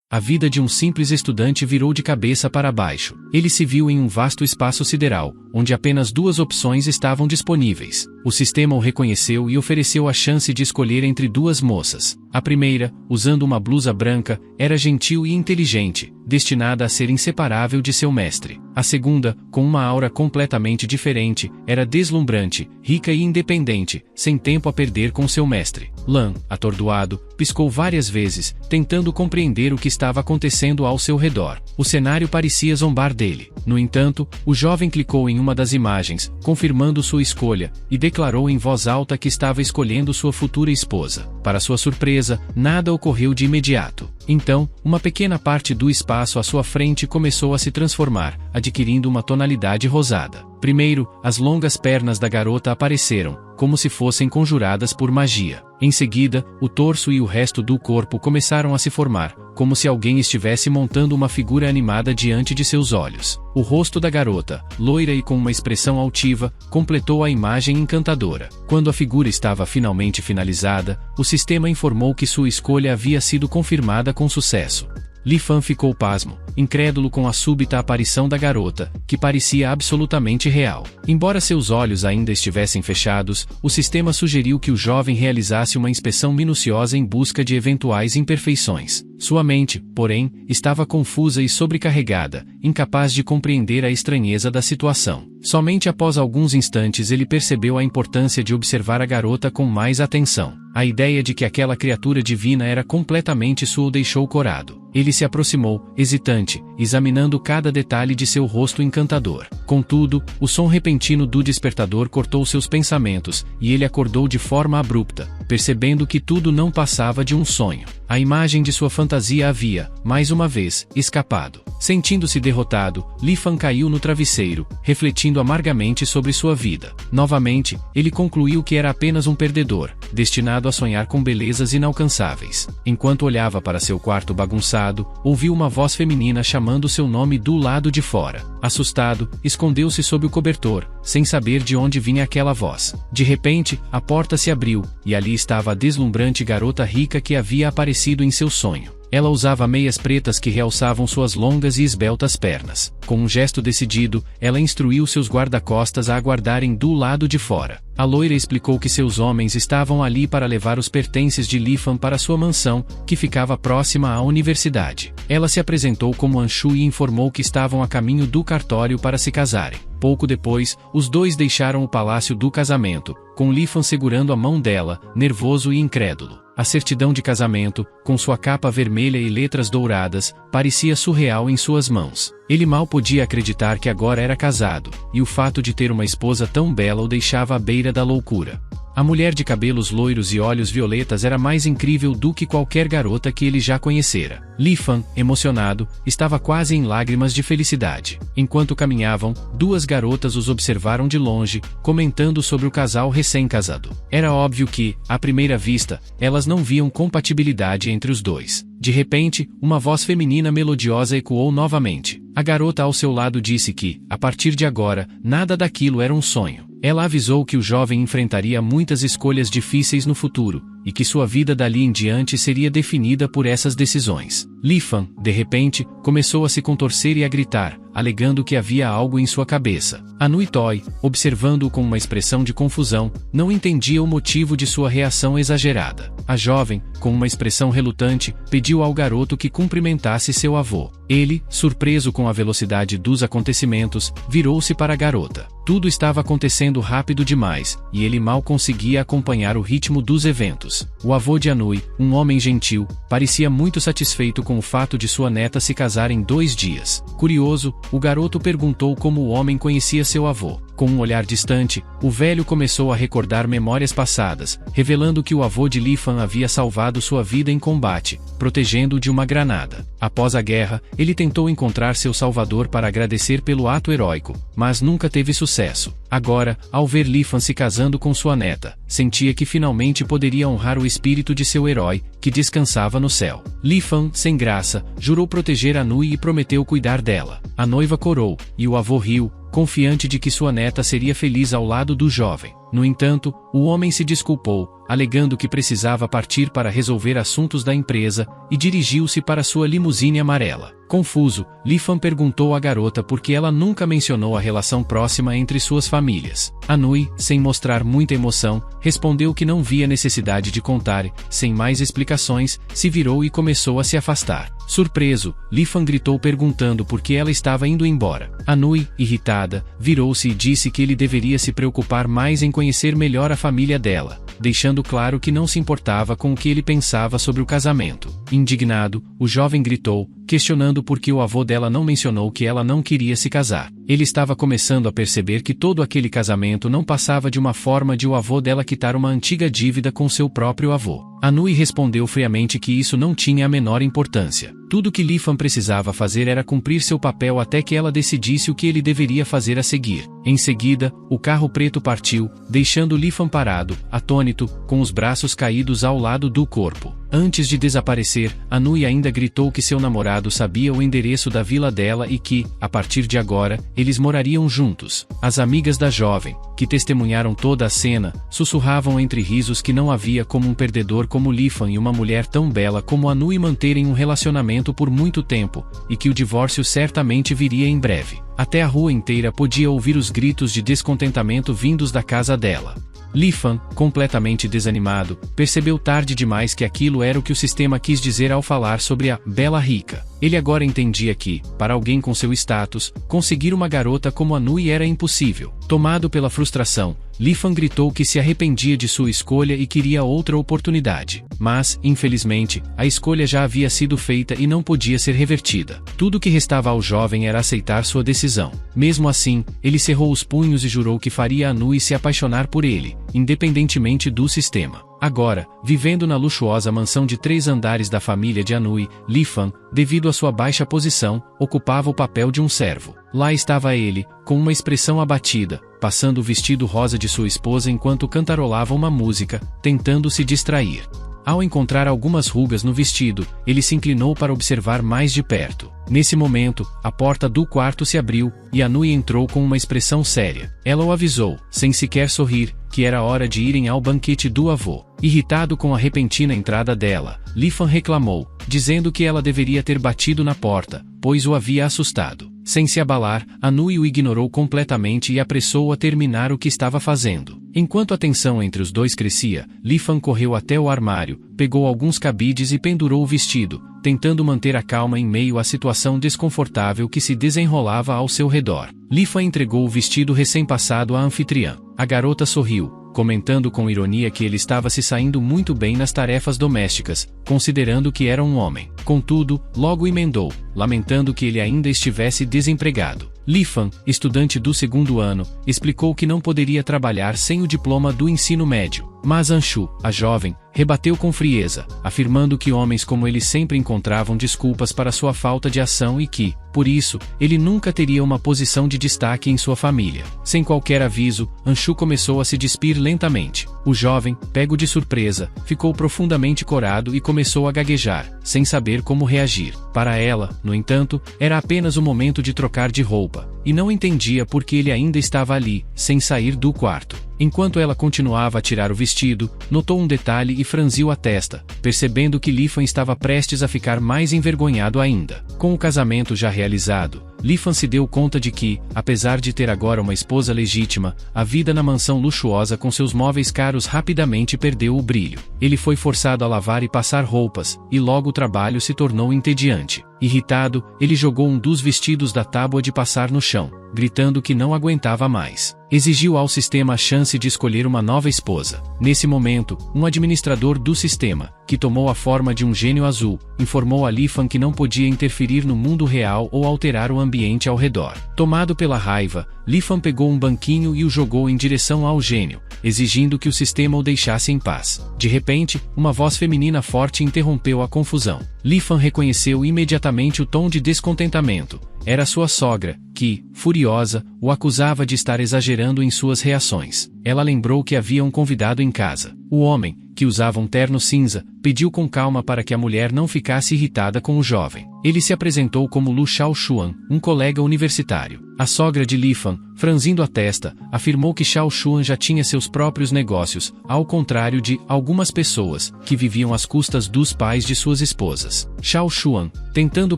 A vida de um simples estudante virou de cabeça para baixo. Ele se viu em um vasto espaço sideral, onde apenas duas opções estavam disponíveis. O sistema o reconheceu e ofereceu a chance de escolher entre duas moças. A primeira, usando uma blusa branca, era gentil e inteligente, destinada a ser inseparável de seu mestre. A segunda, com uma aura completamente diferente, era deslumbrante, rica e independente, sem tempo a perder com seu mestre. Lan, atordoado, piscou várias vezes, tentando compreender o que estava acontecendo ao seu redor. O cenário parecia zombar dele. No entanto, o jovem clicou em uma das imagens, confirmando sua escolha, e declarou em voz alta que estava escolhendo sua futura esposa. Para sua surpresa, nada ocorreu de imediato. Então, uma pequena parte do espaço à sua frente começou a se transformar, adquirindo uma tonalidade rosada. Primeiro, as longas pernas da garota apareceram, como se fossem conjuradas por magia. Em seguida, o torso e o resto do corpo começaram a se formar, como se alguém estivesse montando uma figura animada diante de seus olhos. O rosto da garota, loira e com uma expressão altiva, completou a imagem encantadora. Quando a figura estava finalmente finalizada, o sistema informou que sua escolha havia sido confirmada com sucesso. Li Fan ficou pasmo, incrédulo com a súbita aparição da garota, que parecia absolutamente real. Embora seus olhos ainda estivessem fechados, o sistema sugeriu que o jovem realizasse uma inspeção minuciosa em busca de eventuais imperfeições. Sua mente, porém, estava confusa e sobrecarregada, incapaz de compreender a estranheza da situação. Somente após alguns instantes ele percebeu a importância de observar a garota com mais atenção. A ideia de que aquela criatura divina era completamente sua o deixou corado. Ele se aproximou, hesitante, examinando cada detalhe de seu rosto encantador. Contudo, o som repentino do despertador cortou seus pensamentos, e ele acordou de forma abrupta, percebendo que tudo não passava de um sonho. A imagem de sua fantasia havia, mais uma vez, escapado. Sentindo-se derrotado, Li Fan caiu no travesseiro, refletindo amargamente sobre sua vida. Novamente, ele concluiu que era apenas um perdedor, destinado a sonhar com belezas inalcançáveis. Enquanto olhava para seu quarto bagunçado, ouviu uma voz feminina chamando seu nome do lado de fora. Assustado, escondeu-se sob o cobertor, sem saber de onde vinha aquela voz. De repente, a porta se abriu, e ali estava a deslumbrante garota rica que havia aparecido em seu sonho. Ela usava meias pretas que realçavam suas longas e esbeltas pernas. Com um gesto decidido, ela instruiu seus guarda-costas a aguardarem do lado de fora. A loira explicou que seus homens estavam ali para levar os pertences de Li Fan para sua mansão, que ficava próxima à universidade. Ela se apresentou como Anshu e informou que estavam a caminho do cartório para se casarem. Pouco depois, os dois deixaram o palácio do casamento, com Li Fan segurando a mão dela, nervoso e incrédulo. A certidão de casamento, com sua capa vermelha e letras douradas, parecia surreal em suas mãos. Ele mal podia acreditar que agora era casado, e o fato de ter uma esposa tão bela o deixava à beira da loucura. A mulher de cabelos loiros e olhos violetas era mais incrível do que qualquer garota que ele já conhecera. Li Fan, emocionado, estava quase em lágrimas de felicidade. Enquanto caminhavam, duas garotas os observaram de longe, comentando sobre o casal recém-casado. Era óbvio que, à primeira vista, elas não viam compatibilidade entre os dois. De repente, uma voz feminina melodiosa ecoou novamente. A garota ao seu lado disse que, a partir de agora, nada daquilo era um sonho. Ela avisou que o jovem enfrentaria muitas escolhas difíceis no futuro, e que sua vida dali em diante seria definida por essas decisões. Li Fan, de repente, começou a se contorcer e a gritar, alegando que havia algo em sua cabeça. Anui Toi, observando-o com uma expressão de confusão, não entendia o motivo de sua reação exagerada. A jovem, com uma expressão relutante, pediu ao garoto que cumprimentasse seu avô. Ele, surpreso com a velocidade dos acontecimentos, virou-se para a garota. Tudo estava acontecendo rápido demais, e ele mal conseguia acompanhar o ritmo dos eventos. O avô de Anui, um homem gentil, parecia muito satisfeito com o fato de sua neta se casar em 2 dias. Curioso, o garoto perguntou como o homem conhecia seu avô. Com um olhar distante, o velho começou a recordar memórias passadas, revelando que o avô de Li Fan havia salvado sua vida em combate, protegendo-o de uma granada. Após a guerra, ele tentou encontrar seu salvador para agradecer pelo ato heróico, mas nunca teve sucesso. Agora, ao ver Li Fan se casando com sua neta, sentia que finalmente poderia honrar o espírito de seu herói, que descansava no céu. Li Fan, sem graça, jurou proteger Anui e prometeu cuidar dela. A noiva corou, e o avô riu, confiante de que sua neta seria feliz ao lado do jovem. No entanto, o homem se desculpou, alegando que precisava partir para resolver assuntos da empresa, e dirigiu-se para sua limusine amarela. Confuso, Li Fan perguntou à garota por que ela nunca mencionou a relação próxima entre suas famílias. Anui, sem mostrar muita emoção, respondeu que não via necessidade de contar, sem mais explicações, se virou e começou a se afastar. Surpreso, Li Fan gritou perguntando por que ela estava indo embora. Anui, irritada, virou-se e disse que ele deveria se preocupar mais em conhecer melhor a família dela, deixando claro que não se importava com o que ele pensava sobre o casamento. Indignado, o jovem gritou, questionando por que o avô dela não mencionou que ela não queria se casar. Ele estava começando a perceber que todo aquele casamento não passava de uma forma de o avô dela quitar uma antiga dívida com seu próprio avô. Anui respondeu friamente que isso não tinha a menor importância. Tudo que Li Fan precisava fazer era cumprir seu papel até que ela decidisse o que ele deveria fazer a seguir. Em seguida, o carro preto partiu, deixando Li Fan parado, atônito, com os braços caídos ao lado do corpo. Antes de desaparecer, Anui ainda gritou que seu namorado sabia o endereço da vila dela e que, a partir de agora, eles morariam juntos. As amigas da jovem, que testemunharam toda a cena, sussurravam entre risos que não havia como um perdedor como Li Fan e uma mulher tão bela como Anui manterem um relacionamento por muito tempo, e que o divórcio certamente viria em breve. Até a rua inteira podia ouvir os gritos de descontentamento vindos da casa dela. Li Fan, completamente desanimado, percebeu tarde demais que aquilo era o que o sistema quis dizer ao falar sobre a bela rica. Ele agora entendia que, para alguém com seu status, conseguir uma garota como Anui era impossível. Tomado pela frustração, Li Fan gritou que se arrependia de sua escolha e queria outra oportunidade. Mas, infelizmente, a escolha já havia sido feita e não podia ser revertida. Tudo que restava ao jovem era aceitar sua decisão. Mesmo assim, ele cerrou os punhos e jurou que faria Anui se apaixonar por ele, independentemente do sistema. Agora, vivendo na luxuosa mansão de 3 andares da família de Anui, Li Fan, devido à sua baixa posição, ocupava o papel de um servo. Lá estava ele, com uma expressão abatida, passando o vestido rosa de sua esposa enquanto cantarolava uma música, tentando se distrair. Ao encontrar algumas rugas no vestido, ele se inclinou para observar mais de perto. Nesse momento, a porta do quarto se abriu, e Anui entrou com uma expressão séria. Ela o avisou, sem sequer sorrir, que era hora de irem ao banquete do avô. Irritado com a repentina entrada dela, Li Fan reclamou, dizendo que ela deveria ter batido na porta, pois o havia assustado. Sem se abalar, Anui o ignorou completamente e apressou-o a terminar o que estava fazendo. Enquanto a tensão entre os dois crescia, Li Fan correu até o armário, pegou alguns cabides e pendurou o vestido, tentando manter a calma em meio à situação desconfortável que se desenrolava ao seu redor. Li Fan entregou o vestido recém-passado à anfitriã. A garota sorriu, comentando com ironia que ele estava se saindo muito bem nas tarefas domésticas, considerando que era um homem. Contudo, logo emendou, lamentando que ele ainda estivesse desempregado. Li Fan, estudante do 2º ano, explicou que não poderia trabalhar sem o diploma do ensino médio. Mas Anshu, a jovem, rebateu com frieza, afirmando que homens como ele sempre encontravam desculpas para sua falta de ação e que, por isso, ele nunca teria uma posição de destaque em sua família. Sem qualquer aviso, Anshu começou a se despir lentamente. O jovem, pego de surpresa, ficou profundamente corado e começou a gaguejar, sem saber como reagir. Para ela, no entanto, era apenas o momento de trocar de roupa, e não entendia por que ele ainda estava ali, sem sair do quarto. Enquanto ela continuava a tirar o vestido, notou um detalhe e franziu a testa, percebendo que Li Fan estava prestes a ficar mais envergonhado ainda. Com o casamento já realizado, Li Fan se deu conta de que, apesar de ter agora uma esposa legítima, a vida na mansão luxuosa com seus móveis caros rapidamente perdeu o brilho. Ele foi forçado a lavar e passar roupas, e logo o trabalho se tornou entediante. Irritado, ele jogou um dos vestidos da tábua de passar no chão, gritando que não aguentava mais. Exigiu ao sistema a chance de escolher uma nova esposa. Nesse momento, um administrador do sistema, que tomou a forma de um gênio azul, informou a Li Fan que não podia interferir no mundo real ou alterar o ambiente ao redor. Tomado pela raiva, Li Fan pegou um banquinho e o jogou em direção ao gênio, exigindo que o sistema o deixasse em paz. De repente, uma voz feminina forte interrompeu a confusão. Li Fan reconheceu imediatamente o tom de descontentamento. Era sua sogra, que, furiosa, o acusava de estar exagerando em suas reações. Ela lembrou que havia um convidado em casa. O homem, que usava um terno cinza, pediu com calma para que a mulher não ficasse irritada com o jovem. Ele se apresentou como Lu Xiaoshuan, um colega universitário. A sogra de Li Fan, franzindo a testa, afirmou que Xiaoshuan já tinha seus próprios negócios, ao contrário de algumas pessoas, que viviam às custas dos pais de suas esposas. Xiaoshuan, tentando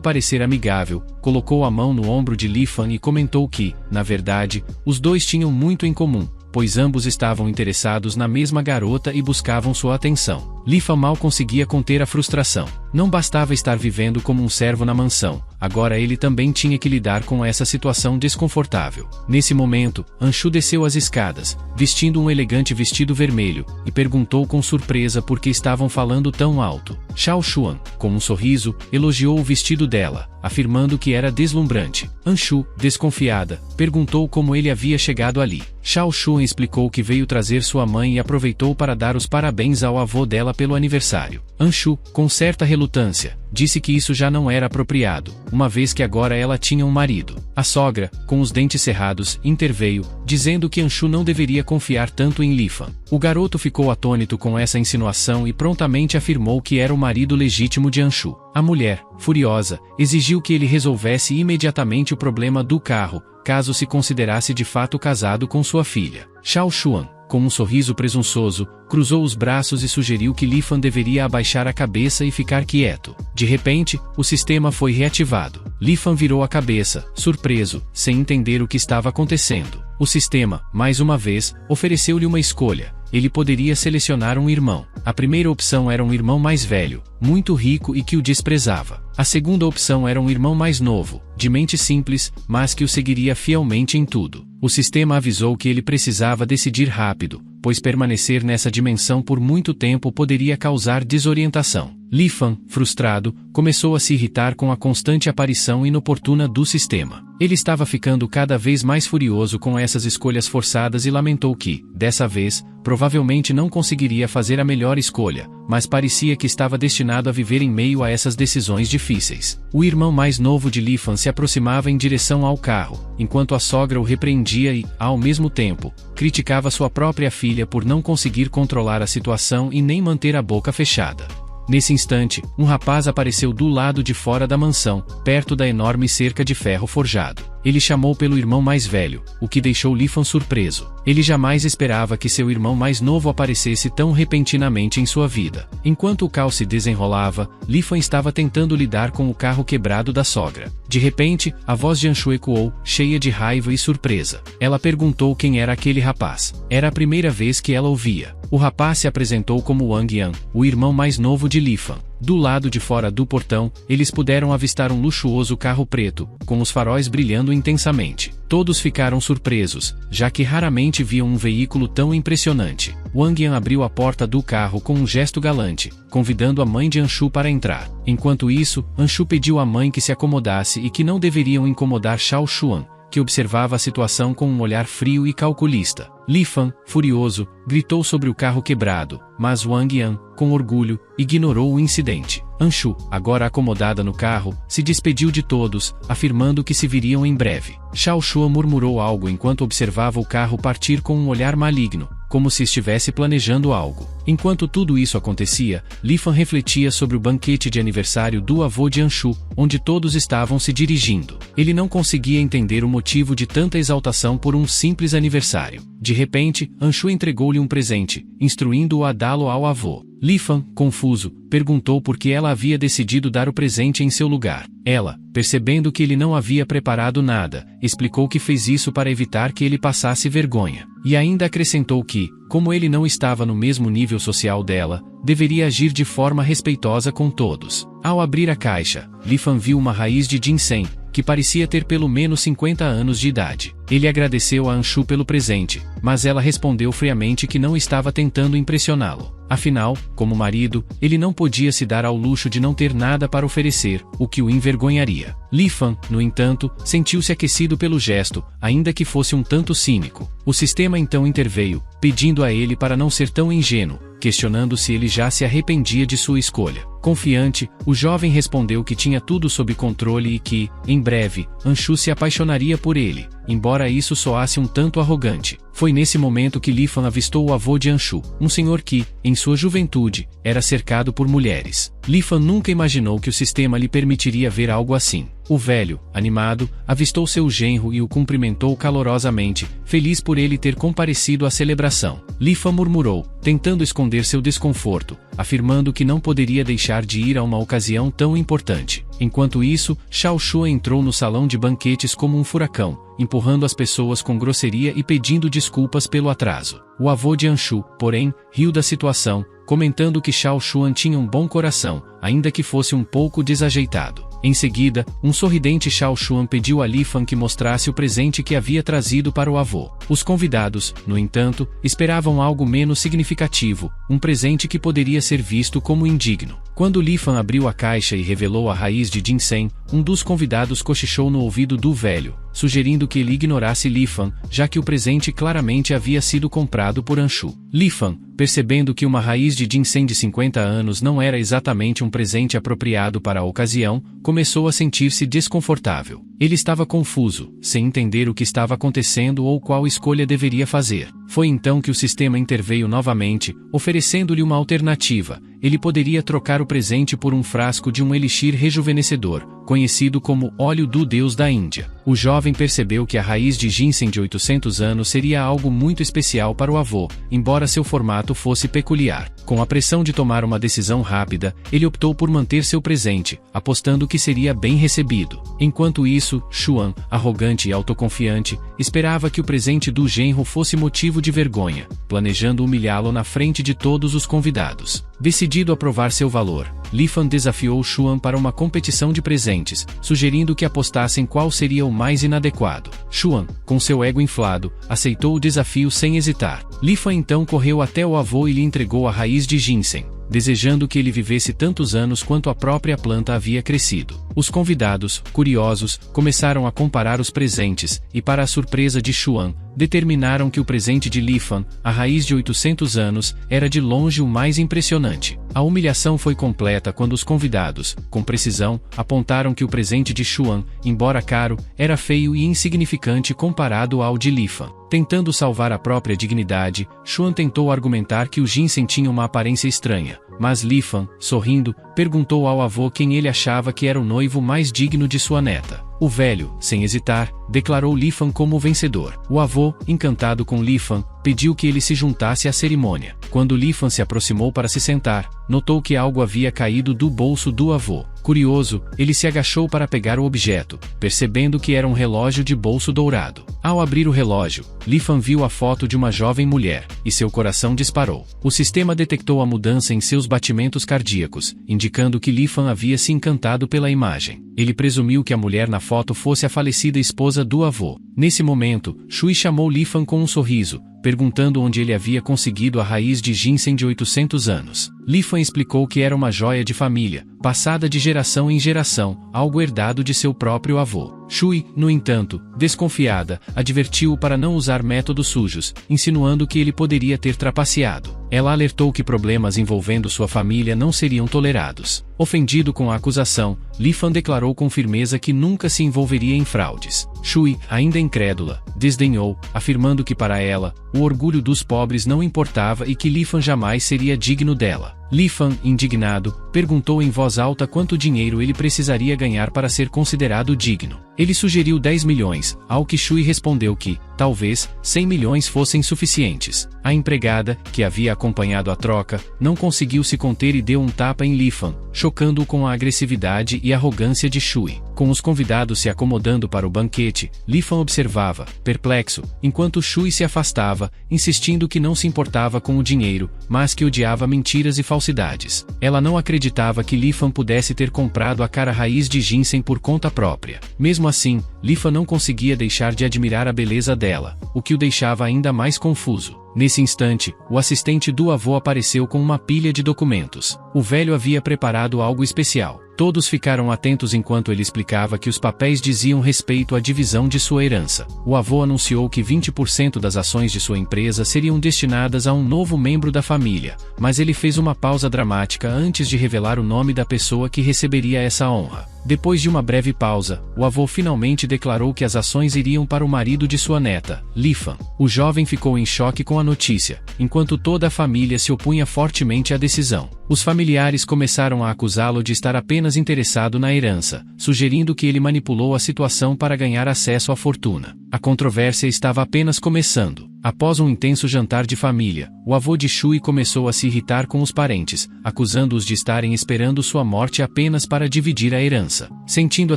parecer amigável, colocou a mão no ombro de Li Fan e comentou que, na verdade, os dois tinham muito em comum, pois ambos estavam interessados na mesma garota e buscavam sua atenção. Li Fan mal conseguia conter a frustração. Não bastava estar vivendo como um servo na mansão, agora ele também tinha que lidar com essa situação desconfortável. Nesse momento, Anshu desceu as escadas, vestindo um elegante vestido vermelho, e perguntou com surpresa por que estavam falando tão alto. Xiaoshuan, com um sorriso, elogiou o vestido dela, afirmando que era deslumbrante. Anshu, desconfiada, perguntou como ele havia chegado ali. Xiaoshuan explicou que veio trazer sua mãe e aproveitou para dar os parabéns ao avô dela pelo aniversário. Anshu, com certa relutância, disse que isso já não era apropriado, uma vez que agora ela tinha um marido. A sogra, com os dentes cerrados, interveio, dizendo que Anshu não deveria confiar tanto em Li Fan. O garoto ficou atônito com essa insinuação e prontamente afirmou que era o marido legítimo de Anshu. A mulher, furiosa, exigiu que ele resolvesse imediatamente o problema do carro, caso se considerasse de fato casado com sua filha. Xiaoshuan, com um sorriso presunçoso, cruzou os braços e sugeriu que Li Fan deveria abaixar a cabeça e ficar quieto. De repente, o sistema foi reativado. Li Fan virou a cabeça, surpreso, sem entender o que estava acontecendo. O sistema, mais uma vez, ofereceu-lhe uma escolha. Ele poderia selecionar um irmão. A primeira opção era um irmão mais velho, muito rico e que o desprezava. A segunda opção era um irmão mais novo, de mente simples, mas que o seguiria fielmente em tudo. O sistema avisou que ele precisava decidir rápido, pois permanecer nessa dimensão por muito tempo poderia causar desorientação. Li Fan, frustrado, começou a se irritar com a constante aparição inoportuna do sistema. Ele estava ficando cada vez mais furioso com essas escolhas forçadas e lamentou que, dessa vez, provavelmente não conseguiria fazer a melhor escolha, mas parecia que estava destinado a viver em meio a essas decisões difíceis. O irmão mais novo de Li Fan se aproximava em direção ao carro, enquanto a sogra o repreendia e, ao mesmo tempo, criticava sua própria filha por não conseguir controlar a situação e nem manter a boca fechada. Nesse instante, um rapaz apareceu do lado de fora da mansão, perto da enorme cerca de ferro forjado. Ele chamou pelo irmão mais velho, o que deixou Li Fan surpreso. Ele jamais esperava que seu irmão mais novo aparecesse tão repentinamente em sua vida. Enquanto o caos se desenrolava, Li Fan estava tentando lidar com o carro quebrado da sogra. De repente, a voz de Anshu ecoou, cheia de raiva e surpresa. Ela perguntou quem era aquele rapaz. Era a primeira vez que ela ouvia. O rapaz se apresentou como Wang Yan, o irmão mais novo de Li Fan. Do lado de fora do portão, eles puderam avistar um luxuoso carro preto, com os faróis brilhando intensamente. Todos ficaram surpresos, já que raramente viam um veículo tão impressionante. Wang Yan abriu a porta do carro com um gesto galante, convidando a mãe de Anshu para entrar. Enquanto isso, Anshu pediu à mãe que se acomodasse e que não deveriam incomodar Xiaoshuan, que observava a situação com um olhar frio e calculista. Li Fan, furioso, gritou sobre o carro quebrado, mas Wang Yan, com orgulho, ignorou o incidente. Anshu, agora acomodada no carro, se despediu de todos, afirmando que se viriam em breve. Xiaoshuan murmurou algo enquanto observava o carro partir com um olhar maligno, como se estivesse planejando algo. Enquanto tudo isso acontecia, Li Fan refletia sobre o banquete de aniversário do avô de Anshu, onde todos estavam se dirigindo. Ele não conseguia entender o motivo de tanta exaltação por um simples aniversário. De repente, Anshu entregou-lhe um presente, instruindo-o a dá-lo ao avô. Li Fan, confuso, perguntou por que ela havia decidido dar o presente em seu lugar. Ela, percebendo que ele não havia preparado nada, explicou que fez isso para evitar que ele passasse vergonha. E ainda acrescentou que, como ele não estava no mesmo nível social dela, deveria agir de forma respeitosa com todos. Ao abrir a caixa, Li Fan viu uma raiz de ginseng, que parecia ter pelo menos 50 anos de idade. Ele agradeceu a Anshu pelo presente, mas ela respondeu friamente que não estava tentando impressioná-lo. Afinal, como marido, ele não podia se dar ao luxo de não ter nada para oferecer, o que o envergonharia. Li Fan, no entanto, sentiu-se aquecido pelo gesto, ainda que fosse um tanto cínico. O sistema então interveio, pedindo a ele para não ser tão ingênuo, questionando se ele já se arrependia de sua escolha. Confiante, o jovem respondeu que tinha tudo sob controle e que, em breve, Anshu se apaixonaria por ele. embora isso soasse um tanto arrogante. Foi nesse momento que Li Fan avistou o avô de Anshu, um senhor que, em sua juventude, era cercado por mulheres. Li Fan nunca imaginou que o sistema lhe permitiria ver algo assim. O velho, animado, avistou seu genro e o cumprimentou calorosamente, feliz por ele ter comparecido à celebração. Li Fan murmurou, tentando esconder seu desconforto, afirmando que não poderia deixar de ir a uma ocasião tão importante. Enquanto isso, Xiao Xuan entrou no salão de banquetes como um furacão, empurrando as pessoas com grosseria e pedindo desculpas pelo atraso. O avô de Anshu, porém, riu da situação, comentando que Xiao Xuan tinha um bom coração, ainda que fosse um pouco desajeitado. Em seguida, um sorridente Xiao Xuan pediu a Li Fan que mostrasse o presente que havia trazido para o avô. Os convidados, no entanto, esperavam algo menos significativo, um presente que poderia ser visto como indigno. Quando Li Fan abriu a caixa e revelou a raiz de ginseng, um dos convidados cochichou no ouvido do velho, sugerindo que ele ignorasse Li Fan, já que o presente claramente havia sido comprado por Anshu. Li Fan, percebendo que uma raiz de ginseng de 50 anos não era exatamente um presente apropriado para a ocasião, começou a sentir-se desconfortável. Ele estava confuso, sem entender o que estava acontecendo ou qual escolha deveria fazer. Foi então que o sistema interveio novamente, oferecendo-lhe uma alternativa. Ele poderia trocar o presente por um frasco de um elixir rejuvenescedor, conhecido como óleo do deus da Índia. O jovem percebeu que a raiz de ginseng de 800 anos seria algo muito especial para o avô, embora seu formato fosse peculiar. Com a pressão de tomar uma decisão rápida, ele optou por manter seu presente, apostando que seria bem recebido. Enquanto isso, Xuan, arrogante e autoconfiante, esperava que o presente do genro fosse motivo de vergonha, planejando humilhá-lo na frente de todos os convidados. Decidido a provar seu valor, Li Fan desafiou Xuan para uma competição de presentes, sugerindo que apostassem qual seria o mais inadequado. Xuan, com seu ego inflado, aceitou o desafio sem hesitar. Li Fan então correu até o avô e lhe entregou a raiz de ginseng, desejando que ele vivesse tantos anos quanto a própria planta havia crescido. Os convidados, curiosos, começaram a comparar os presentes, e para a surpresa de Xuan, determinaram que o presente de Li Fan, a raiz de 800 anos, era de longe o mais impressionante. A humilhação foi completa quando os convidados, com precisão, apontaram que o presente de Xuan, embora caro, era feio e insignificante comparado ao de Li Fan. Tentando salvar a própria dignidade, Xuan tentou argumentar que o ginseng tinha uma aparência estranha, mas Li Fan, sorrindo, perguntou ao avô quem ele achava que era o noivo mais digno de sua neta. O velho, sem hesitar, declarou Li Fan como o vencedor. O avô, encantado com Li Fan, pediu que ele se juntasse à cerimônia. Quando Li Fan se aproximou para se sentar, notou que algo havia caído do bolso do avô. Curioso, ele se agachou para pegar o objeto, percebendo que era um relógio de bolso dourado. Ao abrir o relógio, Li Fan viu a foto de uma jovem mulher, e seu coração disparou. O sistema detectou a mudança em seus batimentos cardíacos, indicando que Li Fan havia se encantado pela imagem. Ele presumiu que a mulher na foto fosse a falecida esposa do avô. Nesse momento, Shui chamou Li Fan com um sorriso, perguntando onde ele havia conseguido a raiz de ginseng de 800 anos. Li Fan explicou que era uma joia de família, passada de geração em geração, algo herdado de seu próprio avô. Shui, no entanto, desconfiada, advertiu-o para não usar métodos sujos, insinuando que ele poderia ter trapaceado. Ela alertou que problemas envolvendo sua família não seriam tolerados. Ofendido com a acusação, Li Fan declarou com firmeza que nunca se envolveria em fraudes. Shui, ainda incrédula, desdenhou, afirmando que para ela, o orgulho dos pobres não importava e que Li Fan jamais seria digno dela. Li Fan, indignado, perguntou em voz alta quanto dinheiro ele precisaria ganhar para ser considerado digno. Ele sugeriu 10 milhões, ao que Shui respondeu que, talvez, 100 milhões fossem suficientes. A empregada, que havia acompanhado a troca, não conseguiu se conter e deu um tapa em Li Fan, chocando-o com a agressividade e arrogância de Shui. Com os convidados se acomodando para o banquete, Li Fan observava, perplexo, enquanto Shui se afastava, insistindo que não se importava com o dinheiro, mas que odiava mentiras e falsidades. Ela não acreditava que Li Fan pudesse ter comprado a cara raiz de ginseng por conta própria. Mesmo assim, Li Fan não conseguia deixar de admirar a beleza dela, o que o deixava ainda mais confuso. Nesse instante, o assistente do avô apareceu com uma pilha de documentos. O velho havia preparado algo especial. Todos ficaram atentos enquanto ele explicava que os papéis diziam respeito à divisão de sua herança. O avô anunciou que 20% das ações de sua empresa seriam destinadas a um novo membro da família, mas ele fez uma pausa dramática antes de revelar o nome da pessoa que receberia essa honra. Depois de uma breve pausa, o avô finalmente declarou que as ações iriam para o marido de sua neta, Li-fan. O jovem ficou em choque com a notícia, enquanto toda a família se opunha fortemente à decisão. Os familiares começaram a acusá-lo de estar apenas interessado na herança, sugerindo que ele manipulou a situação para ganhar acesso à fortuna. A controvérsia estava apenas começando. Após um intenso jantar de família, o avô de Shui começou a se irritar com os parentes, acusando-os de estarem esperando sua morte apenas para dividir a herança. Sentindo a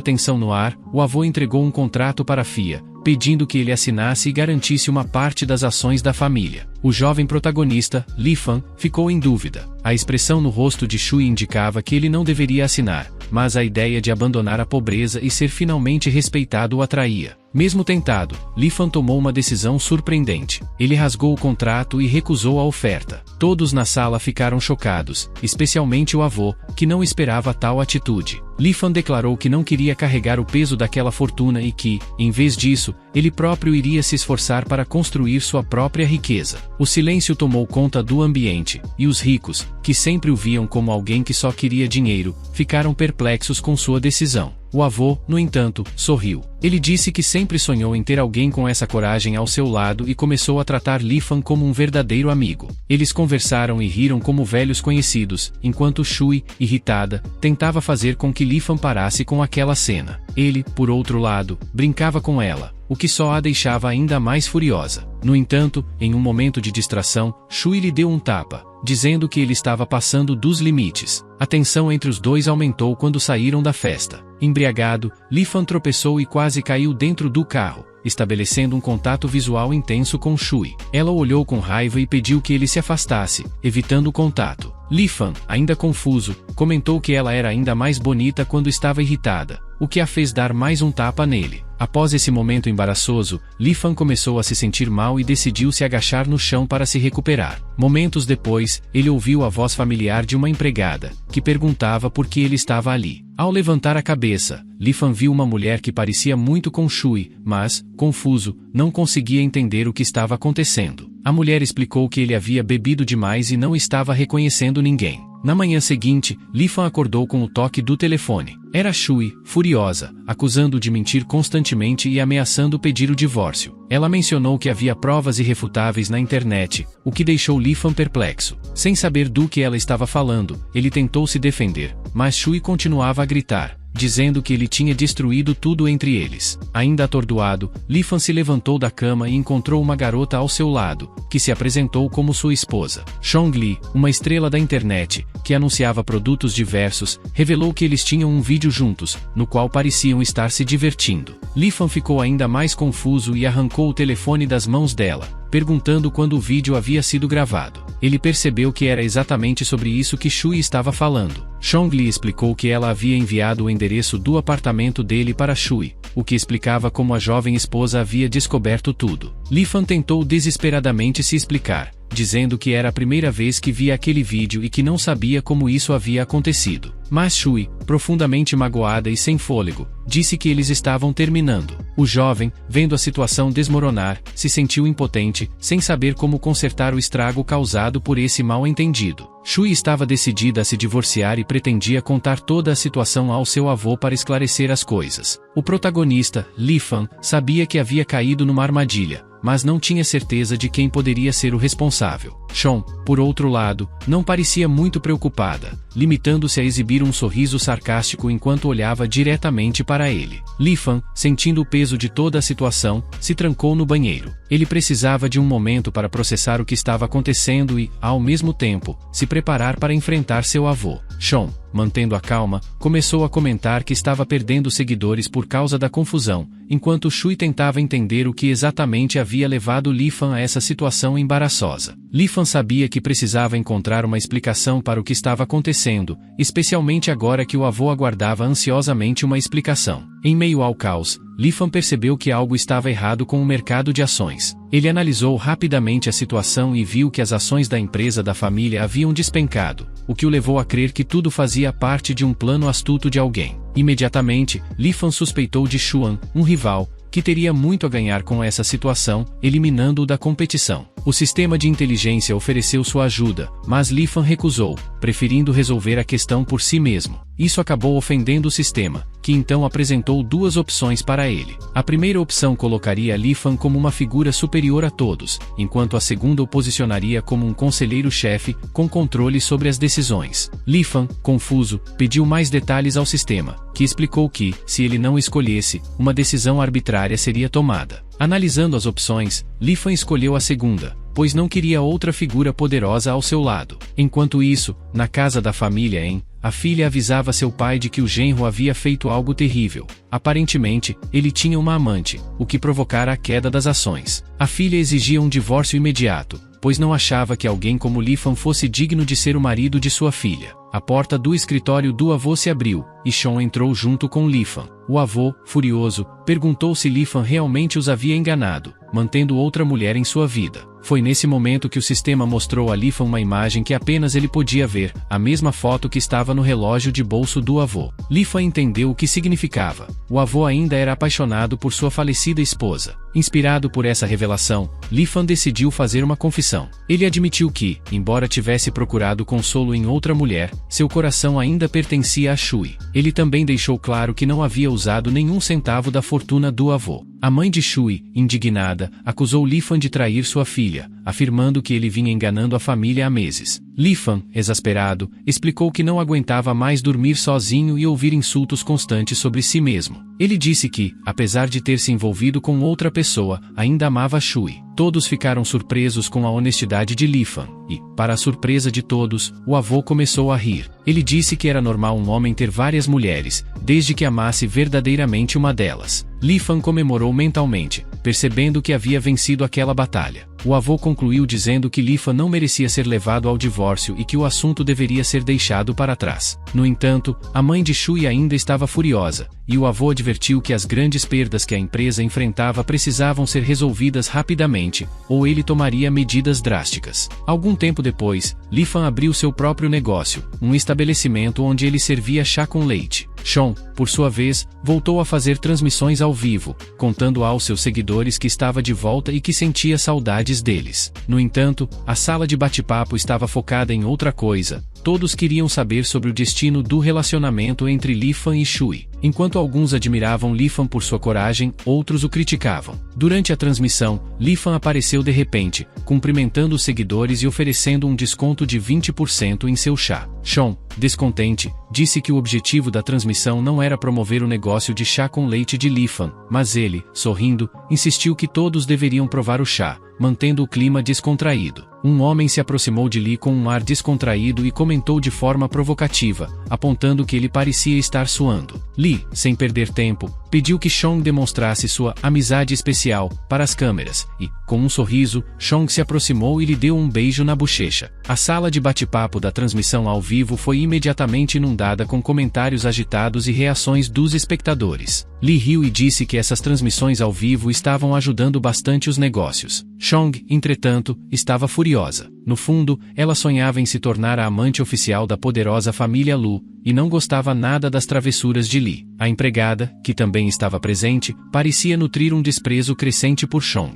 tensão no ar, o avô entregou um contrato para Fia, pedindo que ele assinasse e garantisse uma parte das ações da família. O jovem protagonista, Li-fan, ficou em dúvida. A expressão no rosto de Shui indicava que ele não deveria assinar, mas a ideia de abandonar a pobreza e ser finalmente respeitado o atraía. Mesmo tentado, Li-fan tomou uma decisão surpreendente. Ele rasgou o contrato e recusou a oferta. Todos na sala ficaram chocados, especialmente o avô, que não esperava tal atitude. Li-fan declarou que não queria carregar o peso daquela fortuna e que, em vez disso, ele próprio iria se esforçar para construir sua própria riqueza. O silêncio tomou conta do ambiente, e os ricos, que sempre o viam como alguém que só queria dinheiro, ficaram perplexos com sua decisão. O avô, no entanto, sorriu. Ele disse que sempre sonhou em ter alguém com essa coragem ao seu lado e começou a tratar Li-fan como um verdadeiro amigo. Eles conversaram e riram como velhos conhecidos, enquanto Shui, irritada, tentava fazer com que Li-fan parasse com aquela cena. Ele, por outro lado, brincava com ela, o que só a deixava ainda mais furiosa. No entanto, em um momento de distração, Shui lhe deu um tapa, dizendo que ele estava passando dos limites. A tensão entre os dois aumentou quando saíram da festa. Embriagado, Li-fan tropeçou e quase caiu dentro do carro, estabelecendo um contato visual intenso com Shui. Ela o olhou com raiva e pediu que ele se afastasse, evitando o contato. Li-fan, ainda confuso, comentou que ela era ainda mais bonita quando estava irritada, o que a fez dar mais um tapa nele. Após esse momento embaraçoso, Li-fan começou a se sentir mal e decidiu se agachar no chão para se recuperar. Momentos depois, ele ouviu a voz familiar de uma empregada, que perguntava por que ele estava ali. Ao levantar a cabeça, Li-fan viu uma mulher que parecia muito com Shui, mas, confuso, não conseguia entender o que estava acontecendo. A mulher explicou que ele havia bebido demais e não estava reconhecendo ninguém. Na manhã seguinte, Li-fan acordou com o toque do telefone. Era Shui, furiosa, acusando-o de mentir constantemente e ameaçando pedir o divórcio. Ela mencionou que havia provas irrefutáveis na internet, o que deixou Li-fan perplexo. Sem saber do que ela estava falando, ele tentou se defender, mas Shui continuava a gritar, dizendo que ele tinha destruído tudo entre eles. Ainda atordoado, Li-fan se levantou da cama e encontrou uma garota ao seu lado, que se apresentou como sua esposa. Chong-li, uma estrela da internet, que anunciava produtos diversos, revelou que eles tinham um vídeo juntos, no qual pareciam estar se divertindo. Li-fan ficou ainda mais confuso e arrancou o telefone das mãos dela, perguntando quando o vídeo havia sido gravado. Ele percebeu que era exatamente sobre isso que Shui estava falando. Chong-li explicou que ela havia enviado o endereço do apartamento dele para Shui, o que explicava como a jovem esposa havia descoberto tudo. Li-fan tentou desesperadamente se explicar, dizendo que era a primeira vez que via aquele vídeo e que não sabia como isso havia acontecido. Mas Shui, profundamente magoada e sem fôlego, disse que eles estavam terminando. O jovem, vendo a situação desmoronar, se sentiu impotente, sem saber como consertar o estrago causado por esse mal-entendido. Shui estava decidida a se divorciar e pretendia contar toda a situação ao seu avô para esclarecer as coisas. O protagonista, Li-fan, sabia que havia caído numa armadilha, mas não tinha certeza de quem poderia ser o responsável. Sean, por outro lado, não parecia muito preocupada, limitando-se a exibir um sorriso sarcástico enquanto olhava diretamente para ele. Li-fan, sentindo o peso de toda a situação, se trancou no banheiro. Ele precisava de um momento para processar o que estava acontecendo e, ao mesmo tempo, se preparar para enfrentar seu avô. Sean, mantendo a calma, começou a comentar que estava perdendo seguidores por causa da confusão, enquanto Shui tentava entender o que exatamente havia levado Li-fan a essa situação embaraçosa. Li-fan sabia que precisava encontrar uma explicação para o que estava acontecendo, especialmente agora que o avô aguardava ansiosamente uma explicação. Em meio ao caos, Li-fan percebeu que algo estava errado com o mercado de ações. Ele analisou rapidamente a situação e viu que as ações da empresa da família haviam despencado, o que o levou a crer que tudo fazia parte de um plano astuto de alguém. Imediatamente, Li-fan suspeitou de Xuan, um rival, que teria muito a ganhar com essa situação, eliminando-o da competição. O sistema de inteligência ofereceu sua ajuda, mas Li Fan recusou, preferindo resolver a questão por si mesmo. Isso acabou ofendendo o sistema, que então apresentou duas opções para ele. A primeira opção colocaria Li Fan como uma figura superior a todos, enquanto a segunda o posicionaria como um conselheiro-chefe, com controle sobre as decisões. Li Fan, confuso, pediu mais detalhes ao sistema, que explicou que, se ele não escolhesse, uma decisão arbitrária seria tomada. Analisando as opções, Li Fan escolheu a segunda, pois não queria outra figura poderosa ao seu lado. Enquanto isso, na casa da família a filha avisava seu pai de que o genro havia feito algo terrível. Aparentemente, ele tinha uma amante, o que provocara a queda das ações. A filha exigia um divórcio imediato, pois não achava que alguém como Li Fan fosse digno de ser o marido de sua filha. A porta do escritório do avô se abriu, e Sean entrou junto com Li Fan. O avô, furioso, perguntou se Li Fan realmente os havia enganado, mantendo outra mulher em sua vida. Foi nesse momento que o sistema mostrou a Li Fan uma imagem que apenas ele podia ver, a mesma foto que estava no relógio de bolso do avô. Li Fan entendeu o que significava. O avô ainda era apaixonado por sua falecida esposa. Inspirado por essa revelação, Li Fan decidiu fazer uma confissão. Ele admitiu que, embora tivesse procurado consolo em outra mulher, seu coração ainda pertencia a Shui. Ele também deixou claro que não havia usado nenhum centavo da fortuna do avô. A mãe de Shui, indignada, acusou Li Fan de trair sua filha, afirmando que ele vinha enganando a família há meses. Li Fan, exasperado, explicou que não aguentava mais dormir sozinho e ouvir insultos constantes sobre si mesmo. Ele disse que, apesar de ter se envolvido com outra pessoa, ainda amava Shui. Todos ficaram surpresos com a honestidade de Li Fan, e, para a surpresa de todos, o avô começou a rir. Ele disse que era normal um homem ter várias mulheres, desde que amasse verdadeiramente uma delas. Li Fan comemorou mentalmente, percebendo que havia vencido aquela batalha. O avô concluiu dizendo que Li Fan não merecia ser levado ao divórcio e que o assunto deveria ser deixado para trás. No entanto, a mãe de Shui ainda estava furiosa, e o avô advertiu que as grandes perdas que a empresa enfrentava precisavam ser resolvidas rapidamente, ou ele tomaria medidas drásticas. Algum tempo depois, Li Fan abriu seu próprio negócio, um estabelecimento onde ele servia chá com leite. Sean, por sua vez, voltou a fazer transmissões ao vivo, contando aos seus seguidores que estava de volta e que sentia saudades deles. No entanto, a sala de bate-papo estava focada em outra coisa. Todos queriam saber sobre o destino do relacionamento entre Li Fan e Shui. Enquanto alguns admiravam Li Fan por sua coragem, outros o criticavam. Durante a transmissão, Li Fan apareceu de repente, cumprimentando os seguidores e oferecendo um desconto de 20% em seu chá. Sean, descontente, disse que o objetivo da transmissão não era promover o negócio de chá com leite de Li Fan, mas ele, sorrindo, insistiu que todos deveriam provar o chá, mantendo o clima descontraído. Um homem se aproximou de Li com um ar descontraído e comentou de forma provocativa, apontando que ele parecia estar suando. Li, sem perder tempo, pediu que Sean demonstrasse sua amizade especial para as câmeras, e, com um sorriso, Sean se aproximou e lhe deu um beijo na bochecha. A sala de bate-papo da transmissão ao vivo foi imediatamente inundada com comentários agitados e reações dos espectadores. Li riu e disse que essas transmissões ao vivo estavam ajudando bastante os negócios. Sean, entretanto, estava furiosa. No fundo, ela sonhava em se tornar a amante oficial da poderosa família Lu, e não gostava nada das travessuras de Li. A empregada, que também estava presente, parecia nutrir um desprezo crescente por Sean.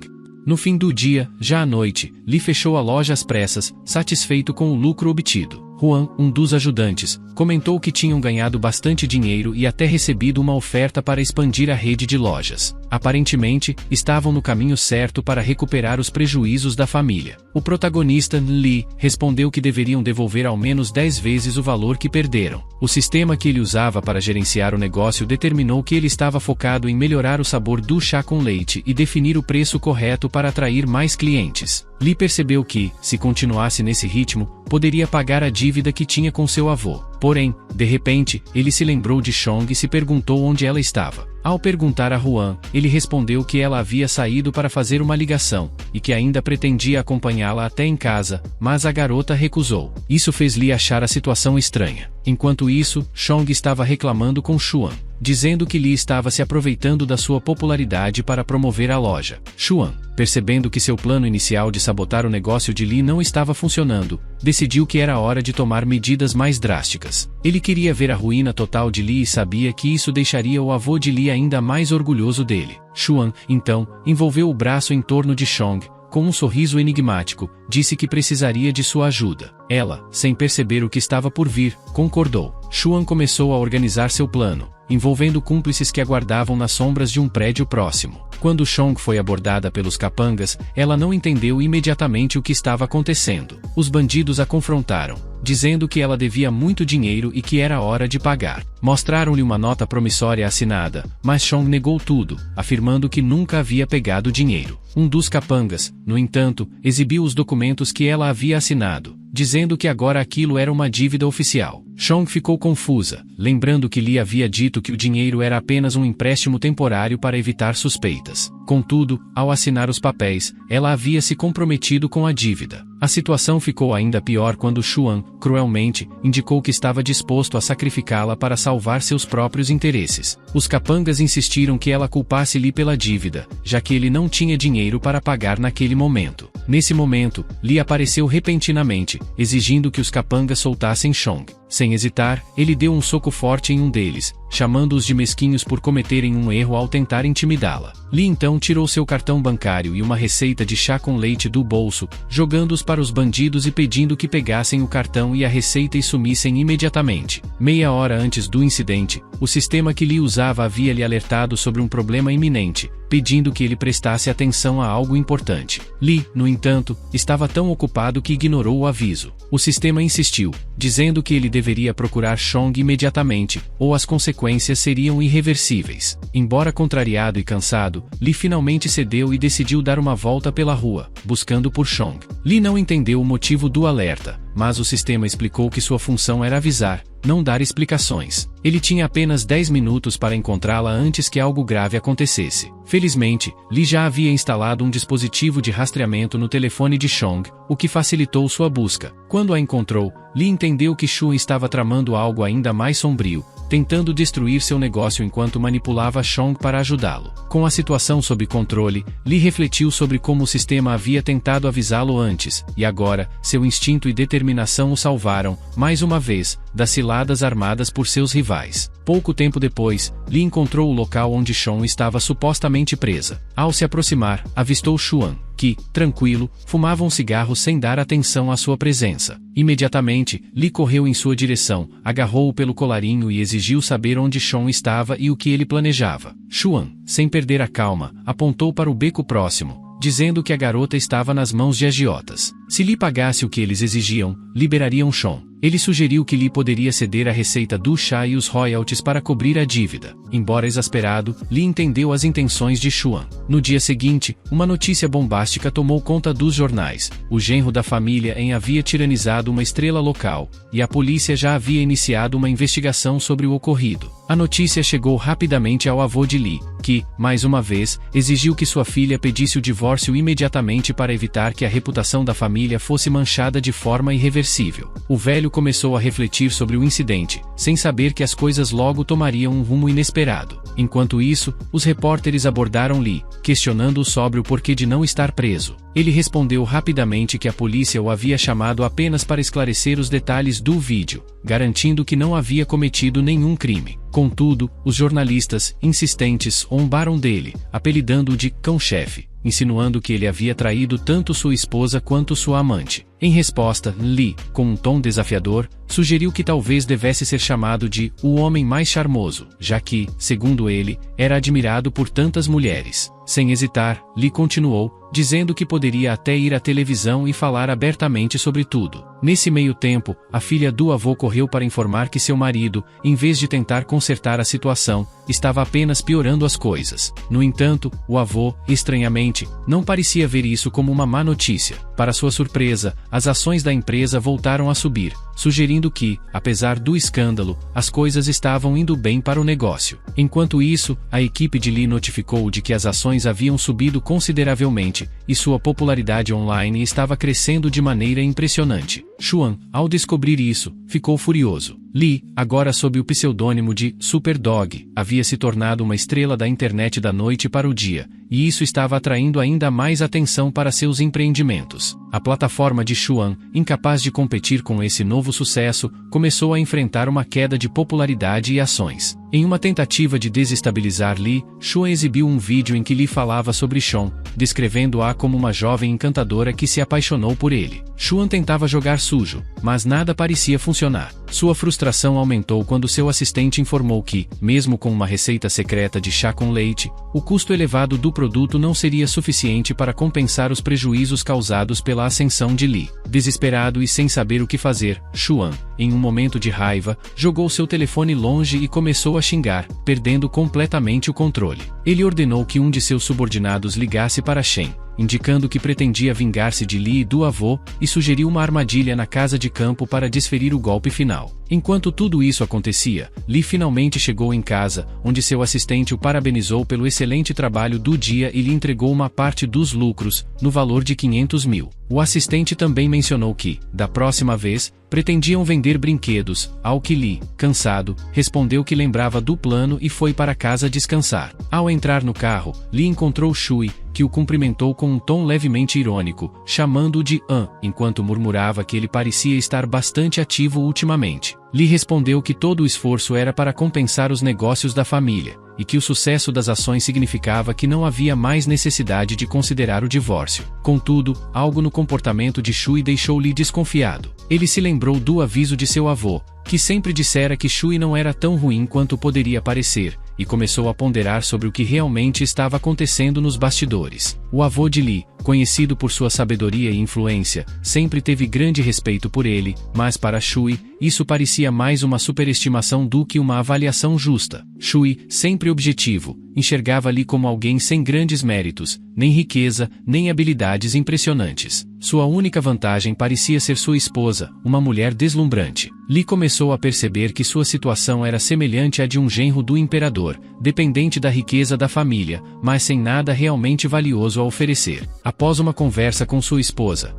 No fim do dia, já à noite, Li fechou a loja às pressas, satisfeito com o lucro obtido. Juan, um dos ajudantes, comentou que tinham ganhado bastante dinheiro e até recebido uma oferta para expandir a rede de lojas. Aparentemente, estavam no caminho certo para recuperar os prejuízos da família. O protagonista, Li, respondeu que deveriam devolver ao menos 10 vezes o valor que perderam. O sistema que ele usava para gerenciar o negócio determinou que ele estava focado em melhorar o sabor do chá com leite e definir o preço correto para atrair mais clientes. Li percebeu que, se continuasse nesse ritmo, poderia pagar a dívida que tinha com seu avô. Porém, de repente, ele se lembrou de Sean e se perguntou onde ela estava. Ao perguntar a Juan, ele respondeu que ela havia saído para fazer uma ligação, e que ainda pretendia acompanhá-la até em casa, mas a garota recusou. Isso fez Li achar a situação estranha. Enquanto isso, Sean estava reclamando com Xuan, dizendo que Li estava se aproveitando da sua popularidade para promover a loja. Xuan, percebendo que seu plano inicial de sabotar o negócio de Li não estava funcionando, decidiu que era hora de tomar medidas mais drásticas. Ele queria ver a ruína total de Li e sabia que isso deixaria o avô de Li ainda mais orgulhoso dele. Xuan, então, envolveu o braço em torno de Sean, com um sorriso enigmático, disse que precisaria de sua ajuda. Ela, sem perceber o que estava por vir, concordou. Xuan começou a organizar seu plano, envolvendo cúmplices que aguardavam nas sombras de um prédio próximo. Quando Chong foi abordada pelos capangas, ela não entendeu imediatamente o que estava acontecendo. Os bandidos a confrontaram, dizendo que ela devia muito dinheiro e que era hora de pagar. Mostraram-lhe uma nota promissória assinada, mas Chong negou tudo, afirmando que nunca havia pegado dinheiro. Um dos capangas, no entanto, exibiu os documentos que ela havia assinado, dizendo que agora aquilo era uma dívida oficial. Chong ficou confusa, lembrando que Li havia dito que o dinheiro era apenas um empréstimo temporário para evitar suspeitas. Contudo, ao assinar os papéis, ela havia se comprometido com a dívida. A situação ficou ainda pior quando Xuan, cruelmente, indicou que estava disposto a sacrificá-la para salvar seus próprios interesses. Os capangas insistiram que ela culpasse Li pela dívida, já que ele não tinha dinheiro para pagar naquele momento. Nesse momento, Li apareceu repentinamente, exigindo que os capangas soltassem Chong. Sem hesitar, ele deu um soco forte em um deles, chamando-os de mesquinhos por cometerem um erro ao tentar intimidá-la. Li então tirou seu cartão bancário e uma receita de chá com leite do bolso, jogando-os para os bandidos e pedindo que pegassem o cartão e a receita e sumissem imediatamente. Meia hora antes do incidente, o sistema que Li usava havia lhe alertado sobre um problema iminente, pedindo que ele prestasse atenção a algo importante. Li, no entanto, estava tão ocupado que ignorou o aviso. O sistema insistiu, dizendo que ele deveria procurar Chong imediatamente, ou as consequências seriam irreversíveis. Embora contrariado e cansado, Li finalmente cedeu e decidiu dar uma volta pela rua, buscando por Chong. Li não entendeu o motivo do alerta, mas o sistema explicou que sua função era avisar, não dar explicações. Ele tinha apenas 10 minutos para encontrá-la antes que algo grave acontecesse. Felizmente, Li já havia instalado um dispositivo de rastreamento no telefone de Chong, o que facilitou sua busca. Quando a encontrou, Li entendeu que Xuan estava tramando algo ainda mais sombrio, tentando destruir seu negócio enquanto manipulava Chong para ajudá-lo. Com a situação sob controle, Li refletiu sobre como o sistema havia tentado avisá-lo antes, e agora, seu instinto e determinação o salvaram, mais uma vez, das ciladas armadas por seus rivais. Pouco tempo depois, Li encontrou o local onde Chong estava supostamente presa. Ao se aproximar, avistou Xuan, que, tranquilo, fumava um cigarro sem dar atenção à sua presença. Imediatamente, Li correu em sua direção, agarrou-o pelo colarinho e exigiu saber onde Chong estava e o que ele planejava. Xuan, sem perder a calma, apontou para o beco próximo, dizendo que a garota estava nas mãos de agiotas. Se Li pagasse o que eles exigiam, liberariam Chong. Ele sugeriu que Li poderia ceder a receita do chá e os royalties para cobrir a dívida. Embora exasperado, Li entendeu as intenções de Xuan. No dia seguinte, uma notícia bombástica tomou conta dos jornais. O genro da família En havia tiranizado uma estrela local, e a polícia já havia iniciado uma investigação sobre o ocorrido. A notícia chegou rapidamente ao avô de Li, que, mais uma vez, exigiu que sua filha pedisse o divórcio imediatamente para evitar que a reputação da família fosse manchada de forma irreversível. O velho começou a refletir sobre o incidente, sem saber que as coisas logo tomariam um rumo inesperado. Enquanto isso, os repórteres abordaram Li, questionando-o sobre o porquê de não estar preso. Ele respondeu rapidamente que a polícia o havia chamado apenas para esclarecer os detalhes do vídeo, garantindo que não havia cometido nenhum crime. Contudo, os jornalistas, insistentes, zombaram dele, apelidando-o de cão-chefe, insinuando que ele havia traído tanto sua esposa quanto sua amante. Em resposta, Li, com um tom desafiador, sugeriu que talvez devesse ser chamado de o homem mais charmoso, já que, segundo ele, era admirado por tantas mulheres. Sem hesitar, Li continuou, dizendo que poderia até ir à televisão e falar abertamente sobre tudo. Nesse meio tempo, a filha do avô correu para informar que seu marido, em vez de tentar consertar a situação, estava apenas piorando as coisas. No entanto, o avô, estranhamente, não parecia ver isso como uma má notícia. Para sua surpresa, as ações da empresa voltaram a subir, sugerindo que, apesar do escândalo, as coisas estavam indo bem para o negócio. Enquanto isso, a equipe de Li notificou de que as ações haviam subido consideravelmente, e sua popularidade online estava crescendo de maneira impressionante. Xuan, ao descobrir isso, ficou furioso. Li, agora sob o pseudônimo de Superdog, havia se tornado uma estrela da internet da noite para o dia, e isso estava atraindo ainda mais atenção para seus empreendimentos. A plataforma de Xuan, incapaz de competir com esse novo sucesso, começou a enfrentar uma queda de popularidade e ações. Em uma tentativa de desestabilizar Lee, Xuan exibiu um vídeo em que Lee falava sobre Sean, descrevendo-a como uma jovem encantadora que se apaixonou por ele. Xuan tentava jogar sujo, mas nada parecia funcionar. Sua frustração aumentou quando seu assistente informou que, mesmo com uma receita secreta de chá com leite, o custo elevado do produto não seria suficiente para compensar os prejuízos causados pela ascensão de Lee. Desesperado e sem saber o que fazer, Xuan, em um momento de raiva, jogou seu telefone longe e começou a xingar, perdendo completamente o controle. Ele ordenou que um de seus subordinados ligasse para Shen, indicando que pretendia vingar-se de Lee e do avô, e sugeriu uma armadilha na casa de campo para desferir o golpe final. Enquanto tudo isso acontecia, Lee finalmente chegou em casa, onde seu assistente o parabenizou pelo excelente trabalho do dia e lhe entregou uma parte dos lucros, no valor de 500 mil. O assistente também mencionou que, da próxima vez, pretendiam vender brinquedos, ao que Lee, cansado, respondeu que lembrava do plano e foi para casa descansar. Ao entrar no carro, Lee encontrou Shui, que o cumprimentou com um tom levemente irônico, chamando-o de An, enquanto murmurava que ele parecia estar bastante ativo ultimamente. Lee respondeu que todo o esforço era para compensar os negócios da família, e que o sucesso das ações significava que não havia mais necessidade de considerar o divórcio. Contudo, algo no comportamento de Shui deixou Lee desconfiado. Ele se lembrou do aviso de seu avô, que sempre dissera que Shui não era tão ruim quanto poderia parecer, e começou a ponderar sobre o que realmente estava acontecendo nos bastidores. O avô de Lee, conhecido por sua sabedoria e influência, sempre teve grande respeito por ele, mas para Shui, isso parecia mais uma superestimação do que uma avaliação justa. Shui, sempre objetivo, enxergava Lee como alguém sem grandes méritos, nem riqueza, nem habilidades impressionantes. Sua única vantagem parecia ser sua esposa, uma mulher deslumbrante. Lee começou a perceber que sua situação era semelhante à de um genro do imperador, dependente da riqueza da família, mas sem nada realmente valioso a oferecer. Após uma conversa com sua esposa,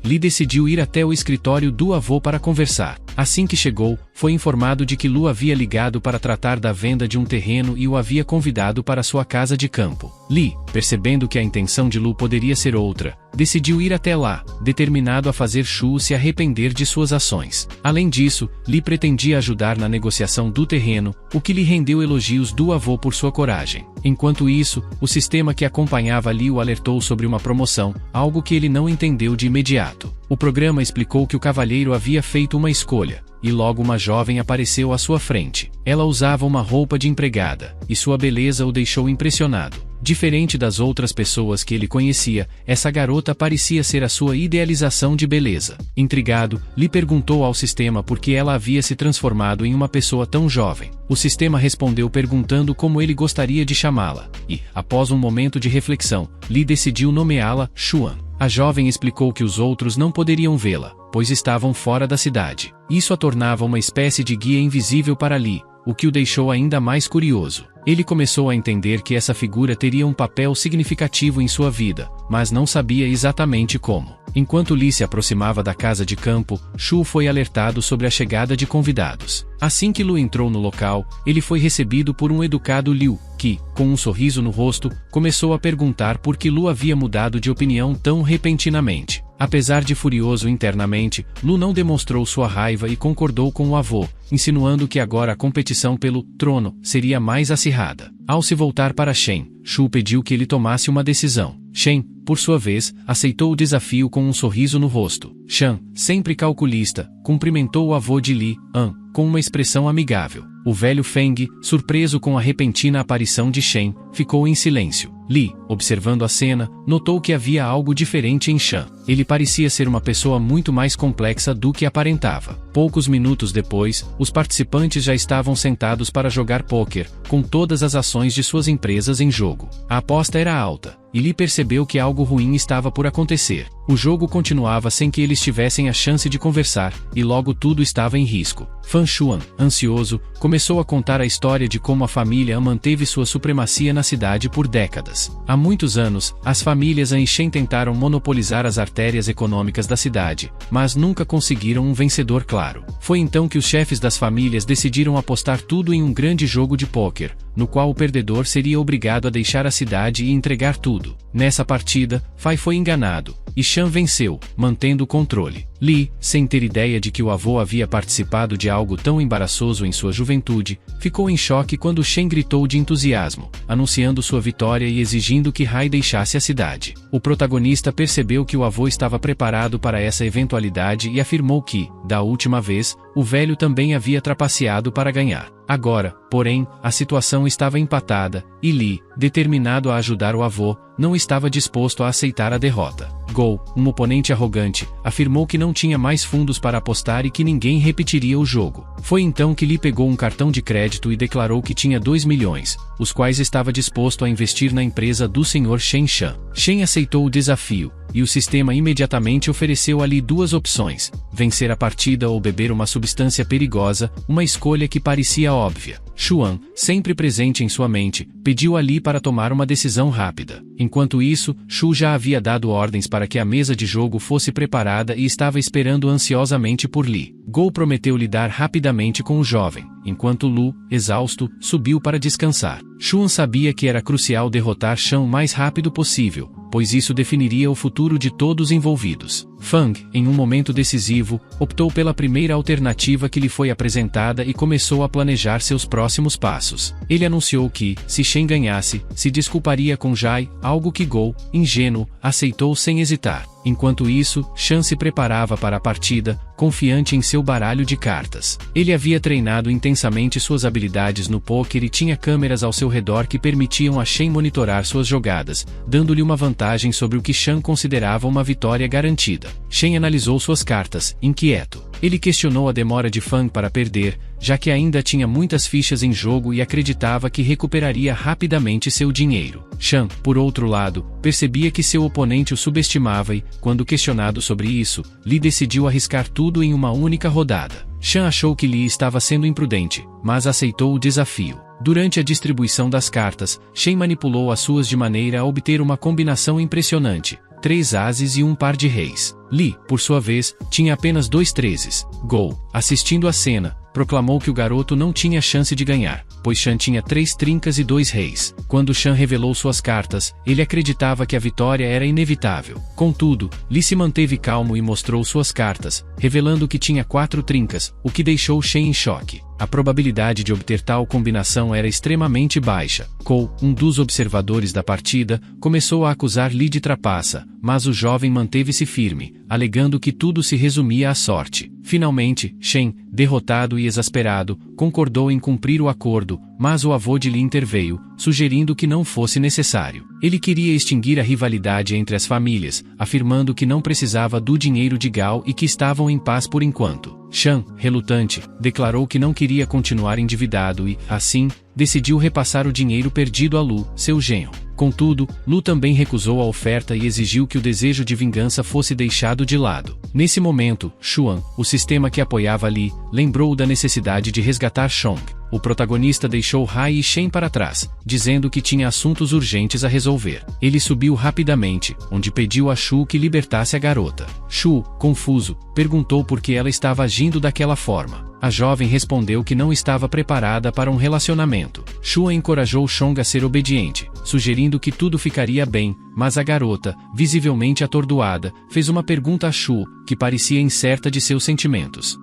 Lee decidiu ir até o escritório do avô para conversar. Assim que chegou, foi informado de que Lu havia ligado para tratar da venda de um terreno e o havia convidado para sua casa de campo. Lee, percebendo que a intenção de Lu poderia ser outra, decidiu ir até lá, determinado a fazer Shu se arrepender de suas ações. Além disso, Lee pretendia ajudar na negociação do terreno, o que lhe rendeu elogios do avô por sua coragem. Enquanto isso, o sistema que acompanhava Lee o alertou sobre uma promoção, algo que ele não entendeu de imediato. O programa explicou que o cavalheiro havia feito uma escolha, e logo uma jovem apareceu à sua frente. Ela usava uma roupa de empregada, e sua beleza o deixou impressionado. Diferente das outras pessoas que ele conhecia, essa garota parecia ser a sua idealização de beleza. Intrigado, Lee perguntou ao sistema por que ela havia se transformado em uma pessoa tão jovem. O sistema respondeu perguntando como ele gostaria de chamá-la, e, após um momento de reflexão, Lee decidiu nomeá-la Xuan. A jovem explicou que os outros não poderiam vê-la, pois estavam fora da cidade. Isso a tornava uma espécie de guia invisível para Lee, o que o deixou ainda mais curioso. Ele começou a entender que essa figura teria um papel significativo em sua vida, mas não sabia exatamente como. Enquanto Lee se aproximava da casa de campo, Shu foi alertado sobre a chegada de convidados. Assim que Lu entrou no local, ele foi recebido por um educado Liu, que, com um sorriso no rosto, começou a perguntar por que Lu havia mudado de opinião tão repentinamente. Apesar de furioso internamente, Lu não demonstrou sua raiva e concordou com o avô, insinuando que agora a competição pelo trono seria mais acirrada. Ao se voltar para Shen, Shu pediu que ele tomasse uma decisão. Shen, por sua vez, aceitou o desafio com um sorriso no rosto. Shan, sempre calculista, cumprimentou o avô de Lee, An, com uma expressão amigável. O velho Feng, surpreso com a repentina aparição de Shen, ficou em silêncio. Lee, observando a cena, notou que havia algo diferente em Shan. Ele parecia ser uma pessoa muito mais complexa do que aparentava. Poucos minutos depois, os participantes já estavam sentados para jogar pôquer, com todas as ações de suas empresas em jogo. A aposta era alta, e Lee percebeu que algo ruim estava por acontecer. O jogo continuava sem que eles tivessem a chance de conversar, e logo tudo estava em risco. Fan Xuan, ansioso, começou a contar a história de como a família manteve sua supremacia na cidade por décadas. Há muitos anos, as famílias An e Shen tentaram monopolizar as artérias econômicas da cidade, mas nunca conseguiram um vencedor claro. Foi então que os chefes das famílias decidiram apostar tudo em um grande jogo de pôquer, no qual o perdedor seria obrigado a deixar a cidade e entregar tudo. Nessa partida, Fai foi enganado, e Shan venceu, mantendo o controle. Li, sem ter ideia de que o avô havia participado de algo tão embaraçoso em sua juventude, ficou em choque quando Shen gritou de entusiasmo, anunciando sua vitória e exigindo que Hai deixasse a cidade. O protagonista percebeu que o avô estava preparado para essa eventualidade e afirmou que, da última vez, o velho também havia trapaceado para ganhar. Agora, porém, a situação estava empatada, e Li, determinado a ajudar o avô, não estava disposto a aceitar a derrota. Gou, um oponente arrogante, afirmou que não tinha mais fundos para apostar e que ninguém repetiria o jogo. Foi então que Li pegou um cartão de crédito e declarou que tinha 2 milhões, os quais estava disposto a investir na empresa do Sr. Shen Shan. Shen aceitou o desafio, e o sistema imediatamente ofereceu a Li 2 opções: vencer a partida ou beber uma substância perigosa, uma escolha que parecia óbvia. Xuan, sempre presente em sua mente, pediu a Li para tomar uma decisão rápida. Enquanto isso, Shu já havia dado ordens para que a mesa de jogo fosse preparada e estava esperando ansiosamente por Li. Gou prometeu lidar rapidamente com o jovem, enquanto Lu, exausto, subiu para descansar. Xuan sabia que era crucial derrotar Shan o mais rápido possível, pois isso definiria o futuro de todos envolvidos. Fang, em um momento decisivo, optou pela primeira alternativa que lhe foi apresentada e começou a planejar seus próximos passos. Ele anunciou que, se Shen ganhasse, se desculparia com Jai, algo que Gou, ingênuo, aceitou sem hesitar. Enquanto isso, Shan se preparava para a partida, confiante em seu baralho de cartas. Ele havia treinado intensamente suas habilidades no pôquer e tinha câmeras ao seu redor que permitiam a Shen monitorar suas jogadas, dando-lhe uma vantagem sobre o que Shan considerava uma vitória garantida. Shen analisou suas cartas, inquieto. Ele questionou a demora de Fang para perder, já que ainda tinha muitas fichas em jogo e acreditava que recuperaria rapidamente seu dinheiro. Shan, por outro lado, percebia que seu oponente o subestimava e, quando questionado sobre isso, Li decidiu arriscar tudo em uma única rodada. Shan achou que Li estava sendo imprudente, mas aceitou o desafio. Durante a distribuição das cartas, Shen manipulou as suas de maneira a obter uma combinação impressionante: 3 ases e um par de reis. Li, por sua vez, tinha apenas 2 trezes. Gou, assistindo a cena, proclamou que o garoto não tinha chance de ganhar, pois Shan tinha 3 trincas e 2 reis. Quando Shan revelou suas cartas, ele acreditava que a vitória era inevitável. Contudo, Li se manteve calmo e mostrou suas cartas, revelando que tinha 4 trincas, o que deixou Shen em choque. A probabilidade de obter tal combinação era extremamente baixa. Kou, um dos observadores da partida, começou a acusar Li de trapaça, mas o jovem manteve-se firme, alegando que tudo se resumia à sorte. Finalmente, Shen, derrotado e exasperado, concordou em cumprir o acordo, mas o avô de Li interveio, sugerindo que não fosse necessário. Ele queria extinguir a rivalidade entre as famílias, afirmando que não precisava do dinheiro de Gao e que estavam em paz por enquanto. Shan, relutante, declarou que não queria continuar endividado e, assim, decidiu repassar o dinheiro perdido a Lu, seu genro. Contudo, Lu também recusou a oferta e exigiu que o desejo de vingança fosse deixado de lado. Nesse momento, Xuan, o sistema que apoiava Li, lembrou da necessidade de resgatar Chong. O protagonista deixou Hai e Shen para trás, dizendo que tinha assuntos urgentes a resolver. Ele subiu rapidamente, onde pediu a Shu que libertasse a garota. Shu, confuso, perguntou por que ela estava agindo daquela forma. A jovem respondeu que não estava preparada para um relacionamento. Shu encorajou Chong a ser obediente, sugerindo que tudo ficaria bem, mas a garota, visivelmente atordoada, fez uma pergunta a Shu, que parecia incerta de seus sentimentos.